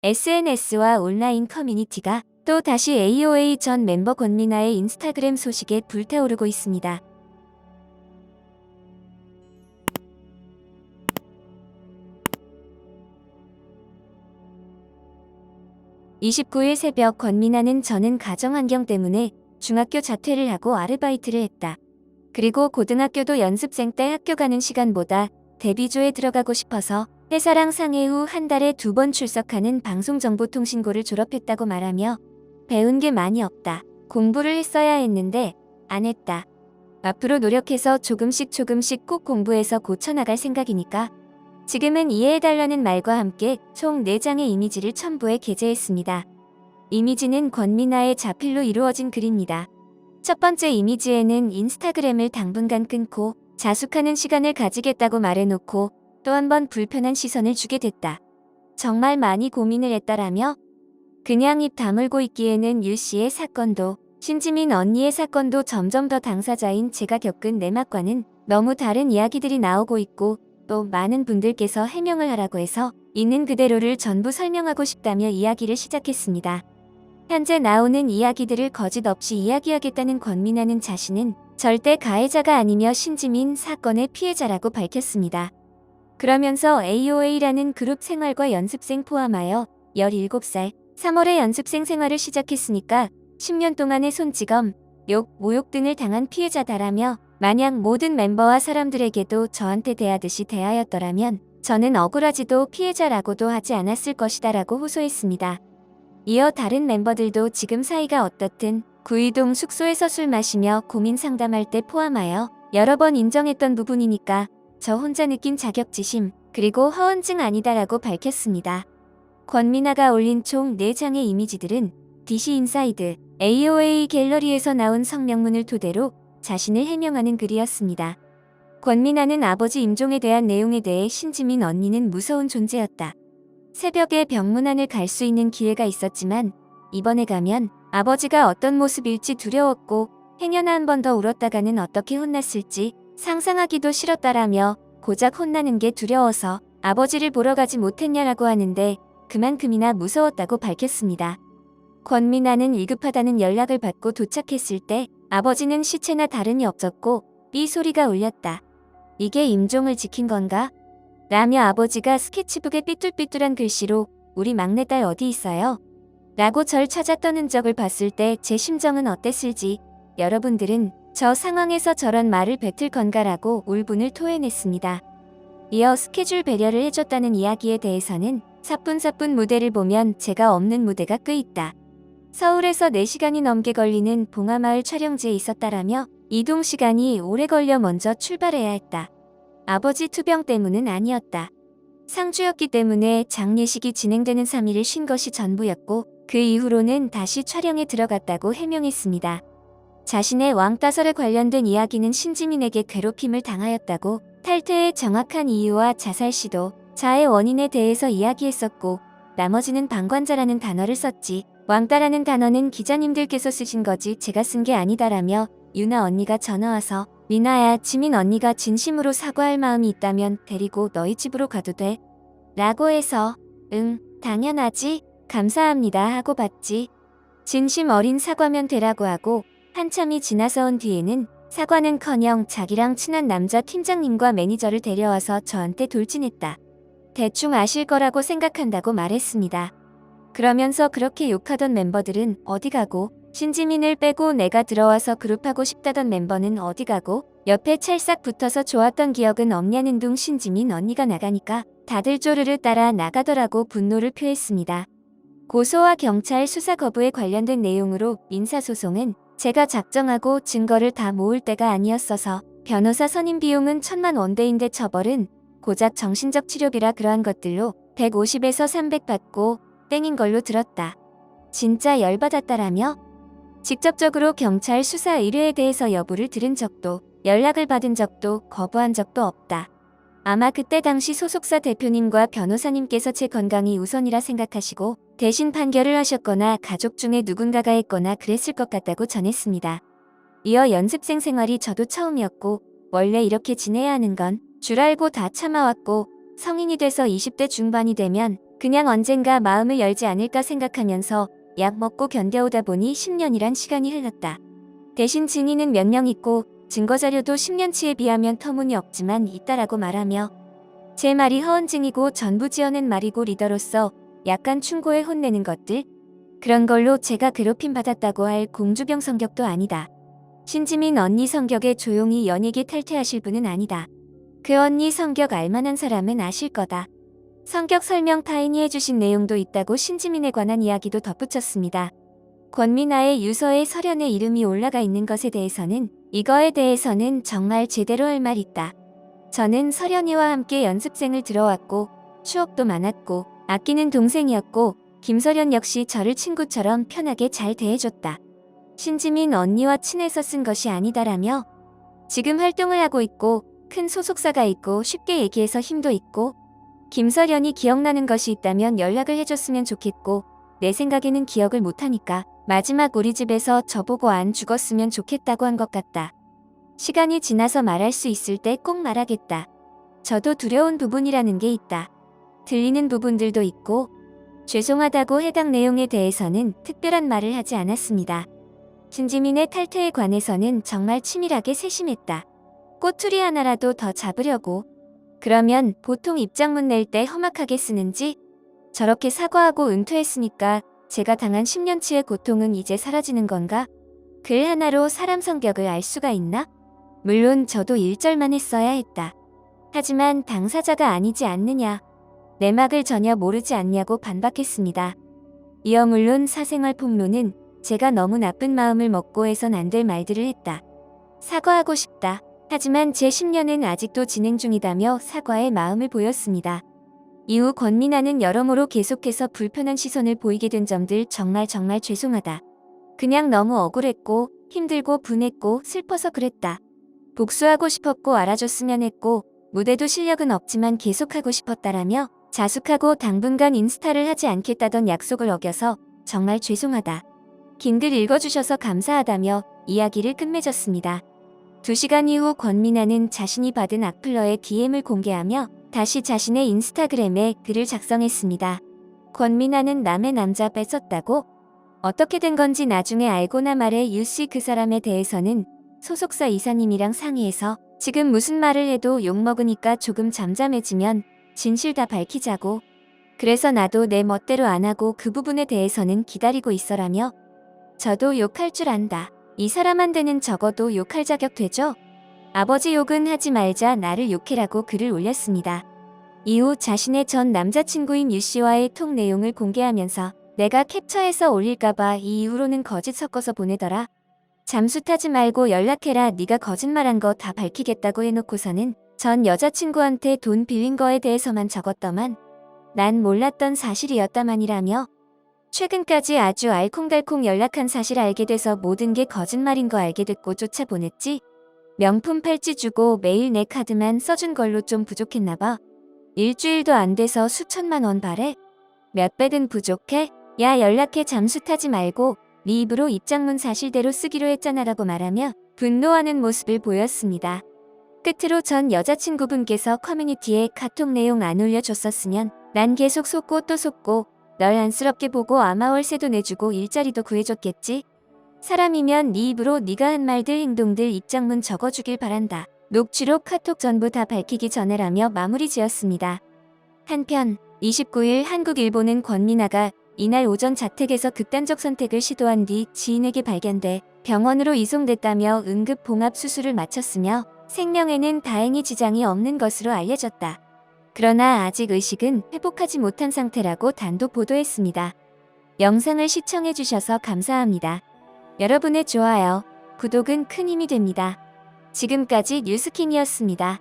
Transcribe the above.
SNS와 온라인 커뮤니티가 또 다시 AOA 전 멤버 권민아의 인스타그램 소식에 불타오르고 있습니다. 29일 새벽 권민아는 저는 가정환경 때문에 중학교 자퇴를 하고 아르바이트를 했다. 그리고 고등학교도 연습생 때 학교 가는 시간보다 데뷔조에 들어가고 싶어서 회사랑 상의 후 한 달에 2번 출석하는 방송정보통신고를 졸업했다고 말하며 배운 게 많이 없다. 공부를 했어야 했는데 안 했다. 앞으로 노력해서 조금씩 꼭 공부해서 고쳐나갈 생각이니까 지금은 이해해달라는 말과 함께 총 4장의 이미지를 첨부해 게재했습니다. 이미지는 권민아의 자필로 이루어진 글입니다. 첫 번째 이미지에는 인스타그램을 당분간 끊고 자숙하는 시간을 가지겠다고 말해놓고 또 한 번 불편한 시선을 주게 됐다. 정말 많이 고민을 했다라며 그냥 입 다물고 있기에는 유씨의 사건도 신지민 언니의 사건도 점점 더 당사자인 제가 겪은 내막과는 너무 다른 이야기들이 나오고 있고 또 많은 분들께서 해명을 하라고 해서 있는 그대로를 전부 설명하고 싶다며 이야기를 시작했습니다. 현재 나오는 이야기들을 거짓 없이 이야기하겠다는 권민아는 자신은 절대 가해자가 아니며 신지민 사건의 피해자라고 밝혔습니다. 그러면서 AOA라는 그룹 생활과 연습생 포함하여 17살 3월에 연습생 생활을 시작했으니까 10년 동안의 손찌검, 욕, 모욕 등을 당한 피해자다라며 만약 모든 멤버와 사람들에게도 저한테 대하듯이 대하였더라면 저는 억울하지도 피해자라고도 하지 않았을 것이다라고 호소했습니다. 이어 다른 멤버들도 지금 사이가 어떻든 구이동 숙소에서 술 마시며 고민 상담할 때 포함하여 여러 번 인정했던 부분이니까 저 혼자 느낀 자격지심 그리고 허언증 아니다라고 밝혔습니다. 권민아가 올린 총 4장의 이미지들은 DC 인사이드, AOA 갤러리에서 나온 성명문을 토대로 자신을 해명하는 글이었습니다. 권민아는 아버지 임종에 대한 내용에 대해 신지민 언니는 무서운 존재였다. 새벽에 병문안을 갈 수 있는 기회가 있었지만 이번에 가면 아버지가 어떤 모습일지 두려웠고 행여나 한 번 더 울었다가는 어떻게 혼났을지 상상하기도 싫었다라며 고작 혼나는 게 두려워서 아버지를 보러 가지 못했냐라고 하는데 그만큼이나 무서웠다고 밝혔습니다. 권민아는 위급하다는 연락을 받고 도착했을 때 아버지는 시체나 다름이 없었고 삐 소리가 울렸다. 이게 임종을 지킨 건가? 라며 아버지가 스케치북에 삐뚤삐뚤한 글씨로 우리 막내딸 어디 있어요? 라고 절 찾아 떠는 적을 봤을 때 제 심정은 어땠을지 여러분들은 저 상황에서 저런 말을 뱉을 건가라고 울분을 토해냈습니다. 이어 스케줄 배려를 해줬다는 이야기에 대해서는 사뿐사뿐 무대를 보면 제가 없는 무대가 꽤 있다. 서울에서 4시간이 넘게 걸리는 봉하마을 촬영지에 있었다라며 이동 시간이 오래 걸려 먼저 출발해야 했다. 아버지 투병 때문은 아니었다. 상주였기 때문에 장례식이 진행되는 3일을 쉰 것이 전부였고 그 이후로는 다시 촬영에 들어갔다고 해명했습니다. 자신의 왕따설에 관련된 이야기는 신지민에게 괴롭힘을 당하였다고 탈퇴의 정확한 이유와 자살 시도, 자해 원인에 대해서 이야기했었고 나머지는 방관자라는 단어를 썼지 왕따라는 단어는 기자님들께서 쓰신 거지 제가 쓴 게 아니다라며 유나 언니가 전화와서 미나야 지민 언니가 진심으로 사과할 마음이 있다면 데리고 너희 집으로 가도 돼? 라고 해서 응 당연하지 감사합니다 하고 받지. 진심 어린 사과면 되라고 하고 한참이 지나서 온 뒤에는 사과는커녕 자기랑 친한 남자 팀장님과 매니저를 데려와서 저한테 돌진했다. 대충 아실 거라고 생각한다고 말했습니다. 그러면서 그렇게 욕하던 멤버들은 어디 가고 신지민을 빼고 내가 들어와서 그룹하고 싶다던 멤버는 어디 가고 옆에 찰싹 붙어서 좋았던 기억은 없냐는 둥 신지민 언니가 나가니까 다들 쪼르르 따라 나가더라고 분노를 표했습니다. 고소와 경찰 수사 거부에 관련된 내용으로 민사소송은 제가 작정하고 증거를 다 모을 때가 아니었어서 변호사 선임 비용은 1000만 원대인데 처벌은 고작 정신적 치료비라 그러한 것들로 150에서 300 받고 땡인 걸로 들었다. 진짜 열받았다라며? 직접적으로 경찰 수사 의뢰에 대해서 여부를 들은 적도 연락을 받은 적도 거부한 적도 없다. 아마 그때 당시 소속사 대표님과 변호사님께서 제 건강이 우선이라 생각하시고 대신 판결을 하셨거나 가족 중에 누군가가 했거나 그랬을 것 같다고 전했습니다. 이어 연습생 생활이 저도 처음이었고 원래 이렇게 지내야 하는 건 줄 알고 다 참아왔고 성인이 돼서 20대 중반이 되면 그냥 언젠가 마음을 열지 않을까 생각하면서 약 먹고 견뎌오다 보니 10년이란 시간이 흘렀다. 대신 증인은 몇 명 있고 증거자료도 10년치에 비하면 터무니없지만 있다라고 말하며 제 말이 허언증이고 전부 지어낸 말이고 리더로서 약간 충고에 혼내는 것들, 그런 걸로 제가 괴롭힘 받았다고 할 공주병 성격도 아니다. 신지민 언니 성격에 조용히 연예계 탈퇴하실 분은 아니다. 그 언니 성격 알만한 사람은 아실 거다. 성격 설명 타인이 해주신 내용도 있다고 신지민에 관한 이야기도 덧붙였습니다. 권미나의 유서에 설현의 이름이 올라가 있는 것에 대해서는 이거에 대해서는 정말 제대로 할 말 있다. 저는 설현이와 함께 연습생을 들어왔고 추억도 많았고 아끼는 동생이었고 김설현 역시 저를 친구처럼 편하게 잘 대해줬다. 신지민 언니와 친해서 쓴 것이 아니다라며 지금 활동을 하고 있고 큰 소속사가 있고 쉽게 얘기해서 힘도 있고 김설현이 기억나는 것이 있다면 연락을 해줬으면 좋겠고 내 생각에는 기억을 못하니까 마지막 우리 집에서 저보고 안 죽었으면 좋겠다고 한 것 같다. 시간이 지나서 말할 수 있을 때 꼭 말하겠다. 저도 두려운 부분이라는 게 있다. 들리는 부분들도 있고 죄송하다고 해당 내용에 대해서는 특별한 말을 하지 않았습니다. 신지민의 탈퇴에 관해서는 정말 치밀하게 세심했다. 꼬투리 하나라도 더 잡으려고. 그러면 보통 입장문 낼 때 험악하게 쓰는지 저렇게 사과하고 은퇴했으니까 제가 당한 10년치의 고통은 이제 사라지는 건가? 글 하나로 사람 성격을 알 수가 있나? 물론 저도 1절만 했어야 했다. 하지만 당사자가 아니지 않느냐. 내막을 전혀 모르지 않냐고 반박했습니다. 이어 물론 사생활 폭로는 제가 너무 나쁜 마음을 먹고 해선 안 될 말들을 했다. 사과하고 싶다. 하지만 제 10년은 아직도 진행 중이다며 사과의 마음을 보였습니다. 이후 권미나는 여러모로 계속해서 불편한 시선을 보이게 된 점들 정말 죄송하다. 그냥 너무 억울했고 힘들고 분했고 슬퍼서 그랬다. 복수하고 싶었고 알아줬으면 했고 무대도 실력은 없지만 계속하고 싶었다라며 자숙하고 당분간 인스타를 하지 않겠다던 약속을 어겨서 정말 죄송하다. 긴 글 읽어주셔서 감사하다며 이야기를 끝맺었습니다. 2시간 이후 권미나는 자신이 받은 악플러의 DM을 공개하며 다시 자신의 인스타그램에 글을 작성했습니다. 권미나는 남의 남자 뺏었다고? 어떻게 된 건지 나중에 알고나 말해 유씨 그 사람에 대해서는 소속사 이사님이랑 상의해서 지금 무슨 말을 해도 욕먹으니까 조금 잠잠해지면 진실 다 밝히자고. 그래서 나도 내 멋대로 안 하고 그 부분에 대해서는 기다리고 있어라며 저도 욕할 줄 안다. 이 사람한테는 적어도 욕할 자격 되죠? 아버지 욕은 하지 말자 나를 욕해라고 글을 올렸습니다. 이후 자신의 전 남자친구인 유씨와의 톡 내용을 공개하면서 내가 캡처해서 올릴까봐 이 이후로는 거짓 섞어서 보내더라. 잠수 타지 말고 연락해라. 네가 거짓말한 거 다 밝히겠다고 해놓고서는 전 여자친구한테 돈 빌린 거에 대해서만 적었더만 난 몰랐던 사실이었다만이라며 최근까지 아주 알콩달콩 연락한 사실 알게 돼서 모든 게 거짓말인 거 알게 됐고 쫓아보냈지. 명품 팔찌 주고 매일 내 카드만 써준 걸로 좀 부족했나봐. 일주일도 안 돼서 수천만 원 바래? 몇 배든 부족해? 야 연락해 잠수 타지 말고 네 입으로 입장문 사실대로 쓰기로 했잖아라고 말하며 분노하는 모습을 보였습니다. 끝으로 전 여자친구분께서 커뮤니티에 카톡 내용 안 올려줬었으면 난 계속 속고 또 속고 널 안쓰럽게 보고 아마 월세도 내주고 일자리도 구해줬겠지. 사람이면 네 입으로 네가 한 말들 행동들 입장문 적어주길 바란다. 녹취록 카톡 전부 다 밝히기 전에라며 마무리 지었습니다. 한편 29일 한국일보는 권미나가 이날 오전 자택에서 극단적 선택을 시도한 뒤 지인에게 발견돼 병원으로 이송됐다며 응급 봉합 수술을 마쳤으며 생명에는 다행히 지장이 없는 것으로 알려졌다. 그러나 아직 의식은 회복하지 못한 상태라고 단독 보도했습니다. 영상을 시청해주셔서 감사합니다. 여러분의 좋아요, 구독은 큰 힘이 됩니다. 지금까지 뉴스킹이었습니다.